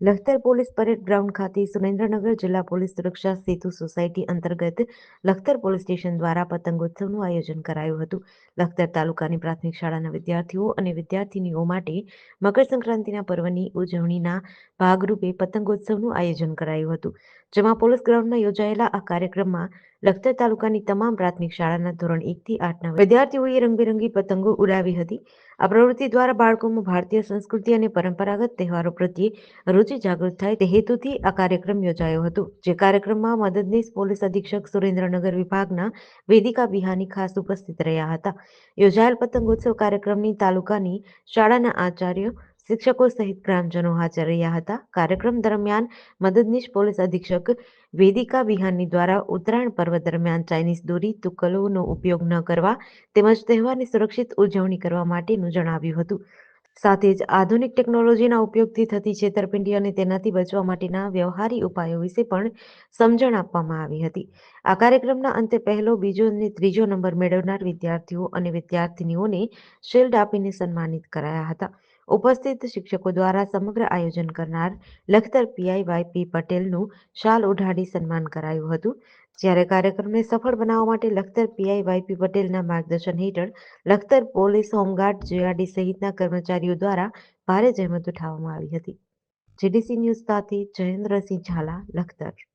Lakhtar police parade ground ખાતે સુરેન્દ્રનગર જિલ્લા police સુરક્ષા સેતુ સોસાયટી અંતર્ગત લખતર પોલીસ સ્ટેશન દ્વારા પતંગોત્સવનું આયોજન કરાયું હતું. લખતર તાલુકાની પ્રાથમિક શાળાના વિદ્યાર્થીઓ અને વિદ્યાર્થીનીઓ માટે મકર સંક્રાંતિના પર્વની ઉજવણીના ભાગરૂપે પતંગોત્સવનું આયોજન કરાયું હતું. જેમાં પોલીસ ગ્રાઉન્ડમાં યોજાયેલા આ કાર્યક્રમમાં લખતર તાલુકાની તમામ પ્રાથમિક શાળાના ધોરણ 1 થી 8ના વિદ્યાર્થીઓએ રંગબેરંગી પતંગો ઉડાવી હતી. આ પ્રવૃત્તિ દ્વારા બાળકોમાં ભારતીય સંસ્કૃતિ અને પરંપરાગત તહેવારો પ્રત્યે રુચિ જાગૃત થાય તે હેતુથી આ કાર્યક્રમ યોજાયો હતો. જે કાર્યક્રમમાં મદદનીશ પોલીસ અધિક્ષક સુરેન્દ્રનગર વિભાગના વેદિકા બિહાની ખાસ ઉપસ્થિત રહ્યા હતા. યોજાયેલ પતંગોત્સવ કાર્યક્રમની તાલુકાની શાળાના આચાર્યો, શિક્ષકો સહિત ગ્રામજનો હાજર રહ્યા હતા. કાર્યક્રમ દરમિયાન મદદનીશ પોલીસ અધિક્ષક વેદિકા બિહાની દ્વારા ઉત્તરાયણ પર્વ દરમિયાન ચાઇનીઝ દોરી તુક્કલોનો ઉપયોગ ન કરવા તેમજ તહેવારની સુરક્ષિત ઉજવણી કરવા માટેનું જણાવ્યું હતું. સાથે જ આધુનિક ટેકનોલોજીના ઉપયોગથી થતી છેતરપિંડી અને તેનાથી બચવા માટેના વ્યવહારી ઉપાયો વિશે પણ સમજણ આપવામાં આવી હતી. આ કાર્યક્રમના અંતે પહેલો, બીજો અને ત્રીજો નંબર મેળવનાર વિદ્યાર્થીઓ અને વિદ્યાર્થિનીઓને શિલ્ડ આપીને સન્માનિત કરાયા હતા. ઉપસ્થિત શિક્ષકો દ્વારા સમગ્ર આયોજન કરનાર લખતર પીઆઈ વાયપી પટેલનું શાલ ઓઢાડી સન્માન કરાયું હતું. જ્યારે કાર્યક્રમને સફળ બનાવવા માટે લખતર પીઆઈ વાયપી પટેલના માર્ગદર્શન હેઠળ લખતર પોલીસ હોમગાર્ડ જેઆરડી સહિતના કર્મચારીઓ દ્વારા ભારે જહેમત ઉઠાવવામાં આવી હતી. જીડીસી ન્યૂઝ સાથે જયેન્દ્રસિંહ ઝાલા, લખતર.